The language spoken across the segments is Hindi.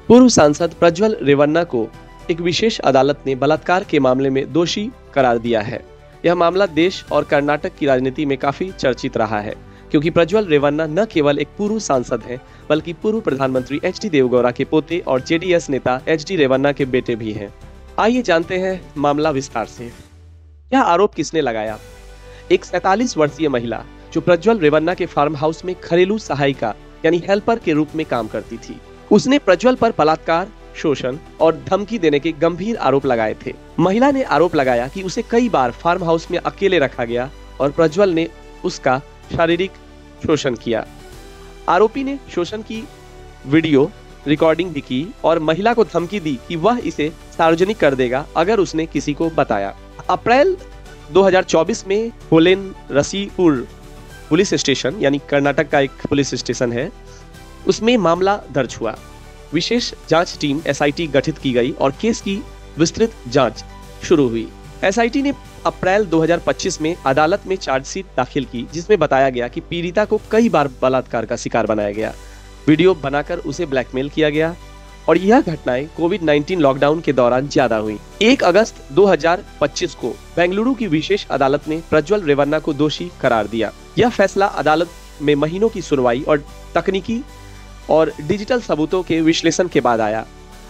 पूर्व सांसद प्रज्वल रेवन्ना को एक विशेष अदालत ने बलात्कार के मामले में दोषी करार दिया है। यह मामला देश और कर्नाटक की राजनीति में काफी चर्चित रहा है, क्योंकि प्रज्वल रेवन्ना न केवल एक पूर्व सांसद हैं, बल्कि पूर्व प्रधानमंत्री एच.डी. देवगौड़ा के पोते और जेडीएस नेता एच.डी. रेवन्ना के बेटे भी हैं। आइए जानते हैं मामला विस्तार से। यह आरोप किसने लगाया? एक 47 वर्षीय महिला जो प्रज्वल रेवन्ना के फार्म हाउस में घरेलू सहायिका यानी हेल्पर के रूप में काम करती थी, उसने प्रज्वल पर बलात्कार, शोषण और धमकी देने के गंभीर आरोप लगाए थे। महिला ने आरोप लगाया कि उसे कई बार फार्म हाउस में अकेले रखा गया और प्रज्वल ने उसका शारीरिक शोषण किया। आरोपी ने शोषण की वीडियो रिकॉर्डिंग भी की और महिला को धमकी दी कि वह इसे सार्वजनिक कर देगा अगर उसने किसी को बताया। अप्रैल 2024 में होलेन रसीपुर पुलिस स्टेशन यानी कर्नाटक का एक पुलिस स्टेशन है, उसमें मामला दर्ज हुआ। विशेष जांच टीम एसआईटी गठित की गई और केस की विस्तृत जांच शुरू हुई। एसआईटी ने अप्रैल 2025 में अदालत में चार्जशीट दाखिल की, जिसमें बताया गया कि पीड़िता को कई बार बलात्कार का शिकार बनाया गया, वीडियो बनाकर उसे ब्लैकमेल किया गया और यह घटनाएं कोविड-19 लॉकडाउन के दौरान ज्यादा हुई। 1 अगस्त 2025 को बेंगलुरु की विशेष अदालत ने प्रज्वल रेवन्ना को दोषी करार दिया। यह फैसला अदालत में महीनों की सुनवाई और तकनीकी और डिजिटल सबूतों के विश्लेषण के बाद आया।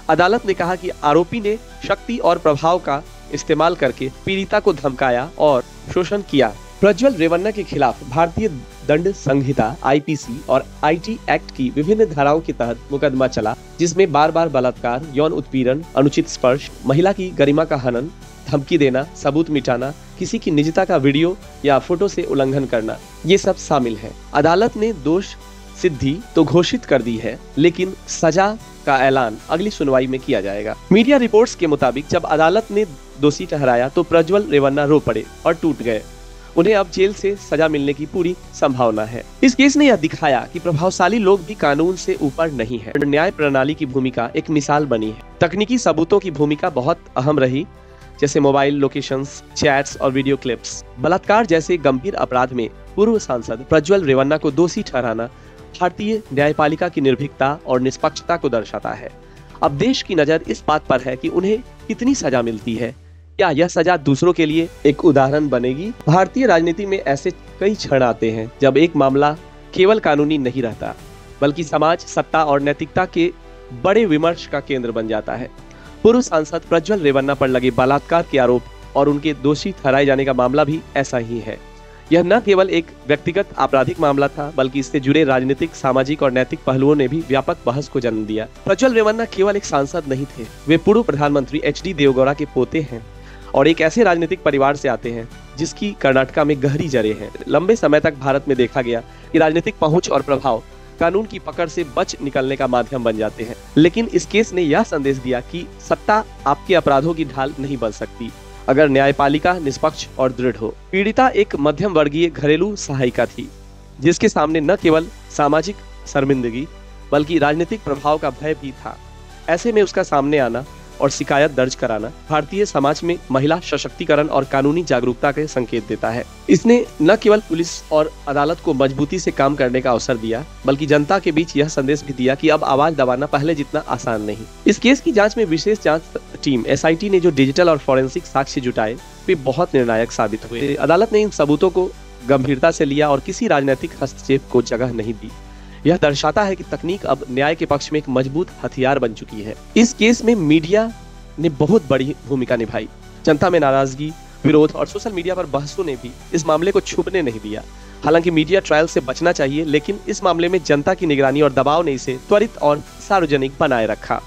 अदालत ने कहा कि आरोपी ने शक्ति और प्रभाव का इस्तेमाल करके पीड़िता को धमकाया और शोषण किया। प्रज्वल रेवन्ना के खिलाफ भारतीय दंड संहिता आईपीसी और आईटी एक्ट की विभिन्न धाराओं के तहत मुकदमा चला, जिसमें बार-बार बलात्कार, यौन उत्पीड़न, अनुचित स्पर्श, महिला की गरिमा का हनन, धमकी देना, सबूत मिटाना, किसी की निजता का वीडियो या फोटो से उल्लंघन करना, ये सब शामिल है। अदालत ने दोष सिद्धि तो घोषित कर दी है, लेकिन सजा का ऐलान अगली सुनवाई में किया जाएगा। मीडिया रिपोर्ट्स के मुताबिक जब अदालत ने दोषी ठहराया तो प्रज्वल रेवन्ना रो पड़े और टूट गए। उन्हें अब जेल से सजा मिलने की पूरी संभावना है। इस केस ने यह दिखाया कि प्रभावशाली लोग भी कानून से ऊपर नहीं है। न्याय प्रणाली की भूमिका एक मिसाल बनी है। तकनीकी सबूतों की भूमिका बहुत अहम रही, जैसे मोबाइल लोकेशंस, चैट्स और वीडियो क्लिप्स। बलात्कार जैसे गंभीर अपराध में पूर्व सांसद प्रज्वल रेवन्ना को दोषी ठहराना भारतीय न्यायपालिका की निर्भीकता और निष्पक्षता को दर्शाता है। अब देश की नजर इस बात पर है कि उन्हें कितनी सजा मिलती है। क्या यह सजा दूसरों के लिए एक उदाहरण बनेगी? भारतीय राजनीति में ऐसे कई क्षण आते हैं जब एक मामला केवल कानूनी नहीं रहता, बल्कि समाज, सत्ता और नैतिकता के बड़े विमर्श का केंद्र बन जाता है। पूर्व सांसद प्रज्वल रेवन्ना पर लगे बलात्कार के आरोप और उनके दोषी ठहराए जाने का मामला भी ऐसा ही है। यह न केवल एक व्यक्तिगत आपराधिक मामला था, बल्कि इससे जुड़े राजनीतिक, सामाजिक और नैतिक पहलुओं ने भी व्यापक बहस को जन्म दिया। प्रज्वल रेवन्ना केवल एक सांसद नहीं थे, वे पूर्व प्रधानमंत्री एच.डी. देवगौड़ा के पोते हैं और एक ऐसे राजनीतिक परिवार से आते हैं जिसकी कर्नाटक में गहरी जड़ें हैं। लंबे समय तक भारत में देखा गया कि राजनीतिक पहुंच और प्रभाव कानून की पकड़ से बच निकलने का माध्यम बन जाते हैं, लेकिन इस केस ने यह संदेश दिया कि सत्ता आपके अपराधों की ढाल नहीं बन सकती अगर न्यायपालिका निष्पक्ष और दृढ़ हो। पीड़िता एक मध्यम वर्गीय घरेलू सहायिका थी, जिसके सामने न केवल सामाजिक शर्मिंदगी बल्कि राजनीतिक प्रभाव का भय भी था। ऐसे में उसका सामने आना और शिकायत दर्ज कराना भारतीय समाज में महिला सशक्तिकरण और कानूनी जागरूकता के संकेत देता है। इसने न केवल पुलिस और अदालत को मजबूती से काम करने का अवसर दिया, बल्कि जनता के बीच यह संदेश भी दिया कि अब आवाज दबाना पहले जितना आसान नहीं। इस केस की जांच में विशेष जांच टीम एसआईटी ने जो डिजिटल और फॉरेंसिक साक्ष्य जुटाए, वे बहुत निर्णायक साबित हुए। अदालत ने इन सबूतों को गंभीरता से लिया और किसी राजनीतिक हस्तक्षेप को जगह नहीं दी। यह दर्शाता है कि तकनीक अब न्याय के पक्ष में एक मजबूत हथियार बन चुकी है। इस केस में मीडिया ने बहुत बड़ी भूमिका निभाई। जनता में नाराजगी, विरोध और सोशल मीडिया पर बहसों ने भी इस मामले को छुपने नहीं दिया। हालांकि मीडिया ट्रायल से बचना चाहिए, लेकिन इस मामले में जनता की निगरानी और दबाव ने इसे त्वरित और सार्वजनिक बनाए रखा।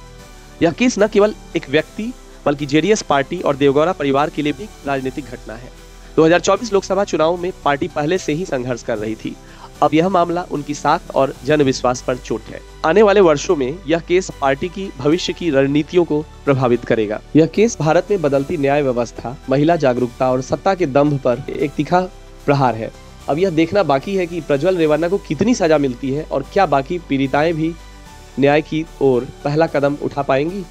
यह केस न केवल एक व्यक्ति बल्कि जेडीएस पार्टी और देवगौड़ा परिवार के लिए भी राजनीतिक घटना है। 2024 लोकसभा चुनाव में पार्टी पहले से ही संघर्ष कर रही थी। अब यह मामला उनकी साख और जनविश्वास पर चोट है। आने वाले वर्षों में यह केस पार्टी की भविष्य की रणनीतियों को प्रभावित करेगा। यह केस भारत में बदलती न्याय व्यवस्था, महिला जागरूकता और सत्ता के दंभ पर एक तीखा प्रहार है। अब यह देखना बाकी है कि प्रज्वल रेवन्ना को कितनी सजा मिलती है और क्या बाकी पीड़िताएं भी न्याय की ओर पहला कदम उठा पाएंगी।